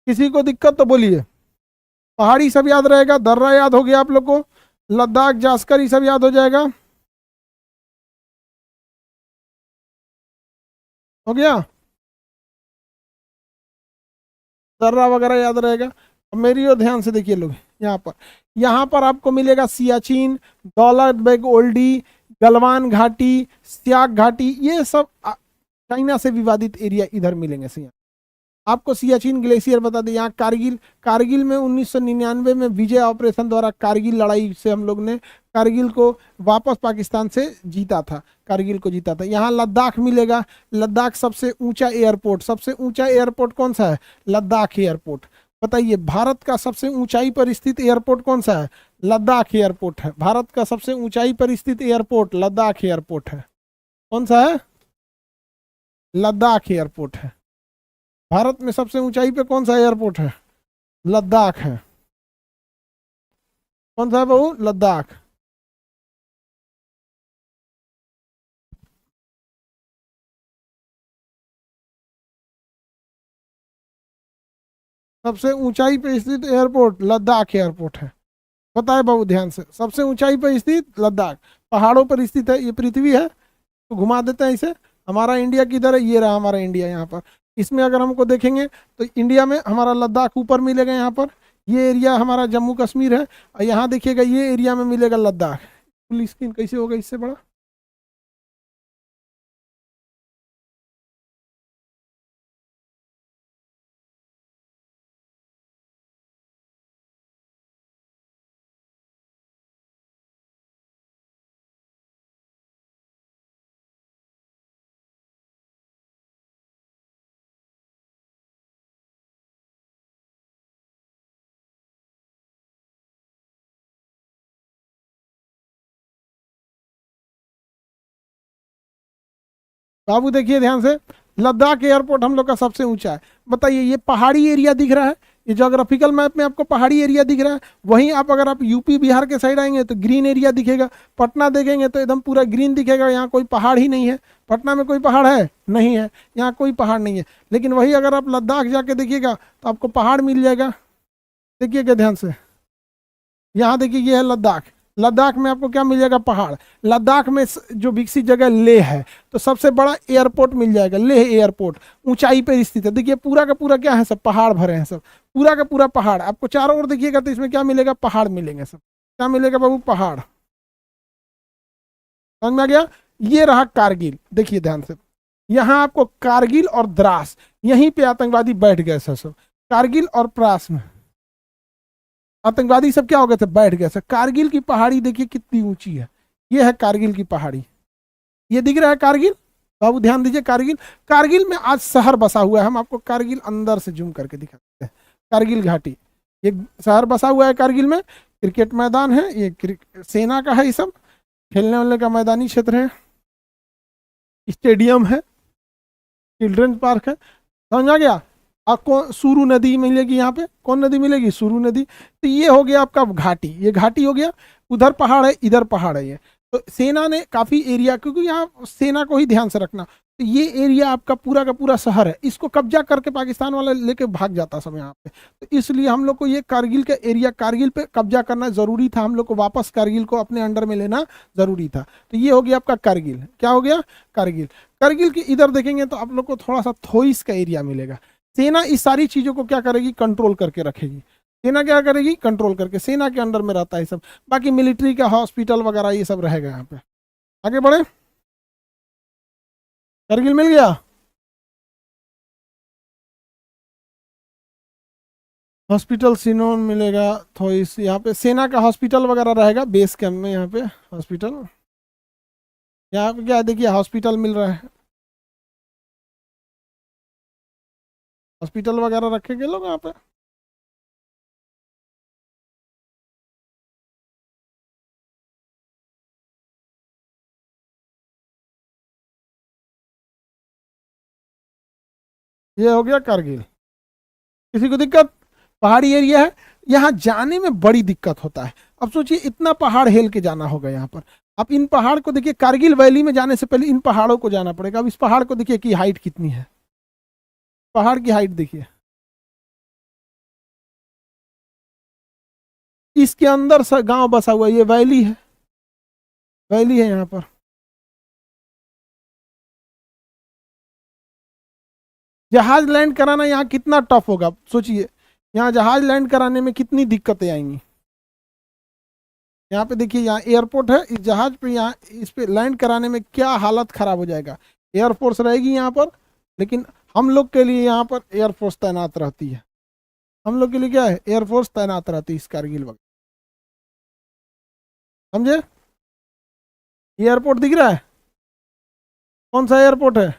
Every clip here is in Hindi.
किसी को दिक्कत तो बोलिए। पहाड़ी सब याद रहेगा, दर्रा याद हो गया आप लोग को, लद्दाख जास्कर ये सब याद हो जाएगा, हो गया, दर्रा वगैरह याद रहेगा। अब मेरी ओर ध्यान से देखिए लोग, यहाँ पर आपको मिलेगा सियाचिन, दौलत बेग ओल्डी, गलवान घाटी, स्याक घाटी, ये सब चाइना से विवादित एरिया इधर मिलेंगे। आपको सियाचिन ग्लेशियर बता दें, यहाँ कारगिल, कारगिल में 1999 में विजय ऑपरेशन द्वारा कारगिल लड़ाई से हम लोग ने कारगिल को वापस पाकिस्तान से जीता था, कारगिल को जीता था। यहाँ लद्दाख मिलेगा, लद्दाख सबसे ऊंचा एयरपोर्ट, सबसे ऊंचा एयरपोर्ट कौन सा है? लद्दाख एयरपोर्ट। बताइए भारत का सबसे ऊंचाई पर स्थित एयरपोर्ट कौन सा है? लद्दाख एयरपोर्ट है। भारत का सबसे ऊंचाई पर स्थित एयरपोर्ट लद्दाख एयरपोर्ट है। कौन सा है? लद्दाख एयरपोर्ट है। भारत में सबसे ऊंचाई पे कौन सा एयरपोर्ट है? लद्दाख है। कौन सा है बहू? लद्दाख। सबसे ऊंचाई पे स्थित एयरपोर्ट लद्दाख एयरपोर्ट है। बताए बाबू ध्यान से, सबसे ऊंचाई पर स्थित लद्दाख, पहाड़ों पर स्थित है। ये पृथ्वी है, तो घुमा देते हैं इसे। हमारा इंडिया किधर है? ये रहा हमारा इंडिया यहाँ पर। इसमें अगर हमको देखेंगे तो इंडिया में हमारा लद्दाख ऊपर मिलेगा यहाँ पर, ये एरिया हमारा जम्मू कश्मीर है, और यहाँ देखिएगा ये एरिया में मिलेगा लद्दाख। फुल स्क्रीन कैसे होगा इससे बड़ा? बाबू देखिए ध्यान से, लद्दाख एयरपोर्ट हम लोग का सबसे ऊंचा है। बताइए ये पहाड़ी एरिया दिख रहा है, ये जोग्राफिकल मैप में आपको पहाड़ी एरिया दिख रहा है। वहीं आप अगर आप यूपी बिहार के साइड आएंगे तो ग्रीन एरिया दिखेगा। पटना देखेंगे तो एकदम पूरा ग्रीन दिखेगा, यहाँ कोई पहाड़ ही नहीं है। पटना में कोई पहाड़ है? नहीं है, यहाँ कोई पहाड़ नहीं है। लेकिन वही अगर आप लद्दाख जाके देखिएगा तो आपको पहाड़ मिल जाएगा। देखिएगा ध्यान से, यहाँ देखिए ये है लद्दाख। लद्दाख में आपको क्या मिल जाएगा? पहाड़। लद्दाख में जो विकसित जगह लेह है, तो सबसे बड़ा एयरपोर्ट मिल जाएगा, लेह एयरपोर्ट ऊंचाई पर स्थित है। देखिए पूरा का पूरा क्या है? सब पहाड़ भरे हैं, सब पूरा का पूरा पहाड़। आपको चारों ओर देखिएगा तो इसमें क्या मिलेगा? पहाड़ मिलेंगे। सब क्या मिलेगा बाबू? पहाड़। समझ में आ गया? ये रहा कारगिल। देखिए ध्यान से, यहाँ आपको कारगिल और द्रास, यहीं पे आतंकवादी बैठ गए सब। कारगिल और प्रास में आतंकवादी सब क्या हो गए थे? बैठ गए थे। कारगिल की पहाड़ी देखिए कितनी ऊंची है, ये है कारगिल की पहाड़ी। ये दिख रहा है कारगिल? बाबू ध्यान दीजिए, कारगिल, कारगिल में आज शहर बसा हुआ है। हम आपको कारगिल अंदर से जूम करके दिखाते हैं। कारगिल घाटी, ये शहर बसा हुआ है कारगिल में। क्रिकेट मैदान है, ये सेना का है, ये सब खेलने वाले का मैदानी क्षेत्र है, स्टेडियम है, चिल्ड्रंस पार्क है। समझ आ गया? आपको सुरु नदी मिलेगी यहाँ पे। कौन नदी मिलेगी? सुरु नदी। तो ये हो गया आपका घाटी, ये घाटी हो गया। उधर पहाड़ है, इधर पहाड़ है। ये तो सेना ने काफी एरिया, क्योंकि यहाँ सेना को ही ध्यान से रखना, तो ये एरिया आपका पूरा का पूरा शहर है। इसको कब्जा करके पाकिस्तान वाला लेके भाग जाता सब यहाँ पे। तो इसलिए हम लोग को ये कारगिल का एरिया, कारगिल पे कब्जा करना जरूरी था। हम लोग को वापस कारगिल को अपने अंडर में लेना जरूरी था। तो ये हो गया आपका कारगिल। क्या हो गया? कारगिल। कारगिल के इधर देखेंगे तो आप लोग को थोड़ा सा थोइस का एरिया मिलेगा। सेना इस सारी चीजों को क्या करेगी? कंट्रोल करके रखेगी। सेना क्या करेगी? कंट्रोल करके, सेना के अंडर में रहता है सब। बाकी मिलिट्री का हॉस्पिटल वगैरह ये सब रहेगा यहाँ पे। आगे बढ़े, कारगिल मिल गया। हॉस्पिटल सिनोन मिलेगा, थोइस, यहाँ पे सेना का हॉस्पिटल वगैरह रहेगा बेस कैंप में। यहाँ पे हॉस्पिटल, यहाँ पे क्या देखिए हॉस्पिटल मिल रहा है, हॉस्पिटल वगैरह रखे गए लोग यहाँ पे। ये हो गया कारगिल। किसी को दिक्कत? पहाड़ी एरिया है, यहाँ जाने में बड़ी दिक्कत होता है। अब सोचिए इतना पहाड़ हेल के जाना होगा यहाँ पर। अब इन पहाड़ को देखिए, कारगिल वैली में जाने से पहले इन पहाड़ों को जाना पड़ेगा। अब इस पहाड़ को देखिए कि हाइट कितनी है, पहाड़ की हाइट देखिए, इसके अंदर गांव बसा हुआ है, ये वैली है, वैली है यहाँ पर। जहाज लैंड कराना यहाँ कितना टफ होगा सोचिए, यहाँ जहाज लैंड कराने में कितनी दिक्कतें आएंगी। यहाँ पे देखिए, यहाँ एयरपोर्ट है, इस जहाज पे यहाँ इस पे लैंड कराने में क्या हालत खराब हो जाएगा। एयरफोर्स रहेगी यहाँ पर, लेकिन हम लोग के लिए यहाँ पर एयरफोर्स तैनात रहती है। हम लोग के लिए क्या है, एयरफोर्स तैनात रहती है इस कारगिल वक्त, समझे। एयरपोर्ट दिख रहा है, कौन सा एयरपोर्ट है,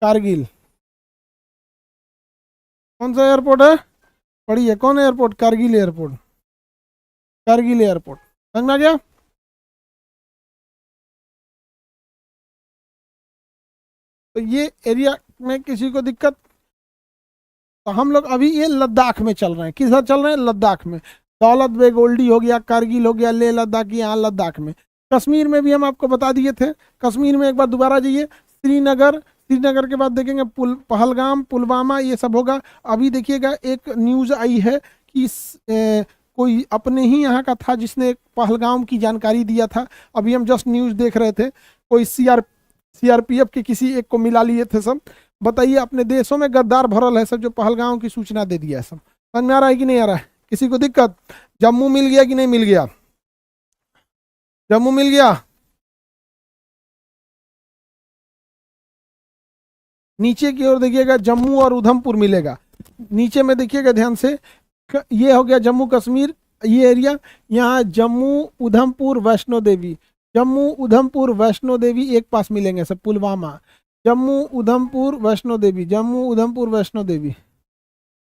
कारगिल। कौन सा एयरपोर्ट है, पढ़िए, कौन airport, Kargil airport, Kargil airport, समझ में आ गया। तो ये एरिया में किसी को दिक्कत, तो हम लोग अभी ये लद्दाख में चल रहे हैं, किधर चल रहे हैं, लद्दाख में। दौलत बेग ओल्डी हो गया, कारगिल हो गया, लेह लद्दाख, यहाँ लद्दाख में। कश्मीर में भी हम आपको बता दिए थे, कश्मीर में एक बार दोबारा जाइए। श्रीनगर, श्रीनगर के बाद देखेंगे पहलगाम, पुलवामा, ये सब होगा। अभी देखिएगा एक न्यूज़ आई है कि कोई अपने ही यहाँ का था जिसने पहलगाम की जानकारी दिया था। अभी हम जस्ट न्यूज़ देख रहे थे, कोई सीआरपीएफ के किसी एक को मिला लिए थे सब। बताइए, अपने देशों में गद्दार भरल है सब, जो पहलगाम की सूचना दे दिया है सब। समझ में आ रहा है कि नहीं आ रहा है, किसी को दिक्कत। जम्मू मिल गया कि नहीं मिल गया, जम्मू मिल गया। नीचे की ओर देखिएगा, जम्मू और उधमपुर मिलेगा। नीचे में देखिएगा ध्यान से, ये हो गया जम्मू कश्मीर, ये एरिया। यहाँ जम्मू, उधमपुर, वैष्णो देवी, जम्मू, उधमपुर, वैष्णो देवी एक पास मिलेंगे सब। पुलवामा, जम्मू, उधमपुर, वैष्णो देवी, जम्मू, उधमपुर, वैष्णो देवी,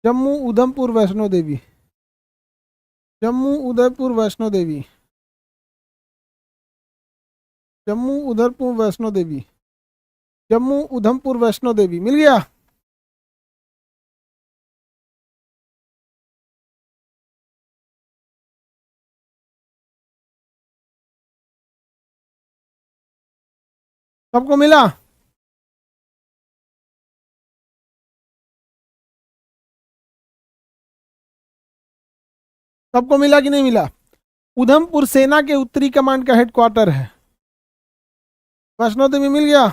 जम्मू, उधमपुर, वैष्णो देवी, जम्मू, उदयपुर, वैष्णो देवी, जम्मू, उधमपुर, वैष्णो देवी, जम्मू, उधमपुर, वैष्णो देवी, मिल गया। सबको मिला, सबको मिला कि नहीं मिला। उधमपुर सेना के उत्तरी कमांड का हेडक्वार्टर है। वैष्णो देवी मिल गया।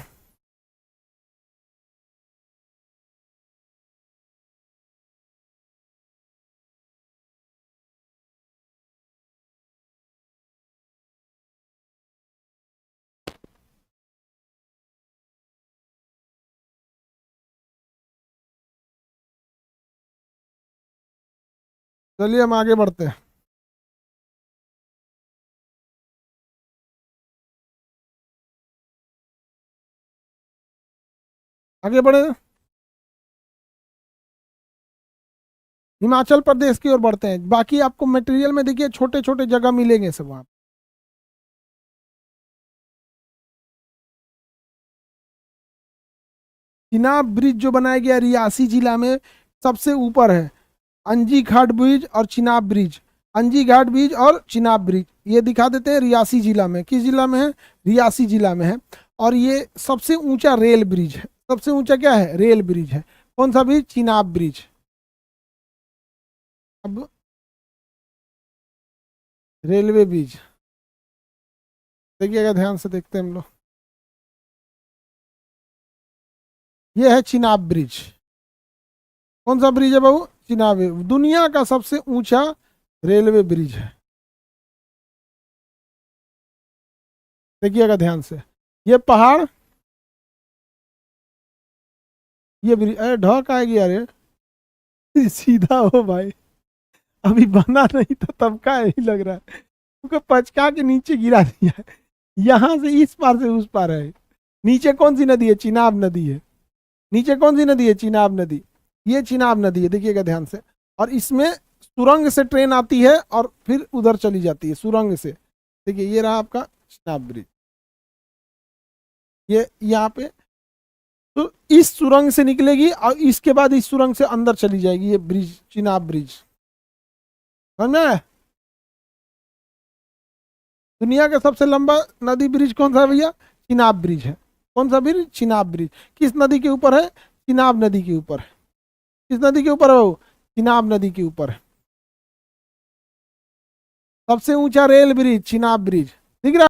चलिए हम आगे बढ़ते हैं। आगे बढ़े, हिमाचल प्रदेश की ओर बढ़ते हैं। बाकी आपको मटेरियल में देखिए छोटे छोटे जगह मिलेंगे सब वहाँ। चिनाब ब्रिज जो बनाया गया रियासी जिला में सबसे ऊपर है। अंजी घाट ब्रिज और चिनाब ब्रिज, अंजी घाट ब्रिज और चिनाब ब्रिज ये दिखा देते हैं रियासी जिला में। किस जिला में है, रियासी जिला में है। और ये सबसे ऊंचा रेल ब्रिज है, सबसे ऊंचा क्या है, रेल ब्रिज है। कौन सा ब्रिज, चिनाब ब्रिज। अब रेलवे ब्रिज देखिएगा, ध्यान से देखते हैं हम लोग। ये है चिनाब ब्रिज। कौन सा ब्रिज है बाबू, चिनाब, दुनिया का सबसे ऊंचा रेलवे ब्रिज है। देखिएगा ध्यान से, ये पहाड़, ये ब्रिज, अरे ढक आएगी अरे सीधा हो भाई, अभी बना नहीं था तब का यही लग रहा है, क्योंकि पचका के नीचे गिरा दिया है। यहाँ से इस पार से उस पार है। नीचे कौन सी नदी है, चिनाब नदी है। नीचे कौन सी नदी है, चिनाब नदी, ये चिनाब नदी है, देखिएगा ध्यान से। और इसमें सुरंग से ट्रेन आती है और फिर उधर चली जाती है सुरंग से। देखिए ये रहा आपका चिनाब ब्रिज, ये यहाँ पे। तो इस सुरंग से निकलेगी और इसके बाद इस सुरंग से अंदर चली जाएगी ये ब्रिज, चिनाब ब्रिज। समझ में आया? दुनिया का सबसे लंबा नदी ब्रिज कौन सा है भैया, चिनाब ब्रिज है। कौन सा ब्रिज, चिनाब ब्रिज। किस नदी के ऊपर है, चिनाब नदी के ऊपर है। किस नदी के ऊपर है वो, चिनाब नदी के ऊपर है। सबसे ऊंचा रेल ब्रिज चिनाब ब्रिज, दिख रहा है?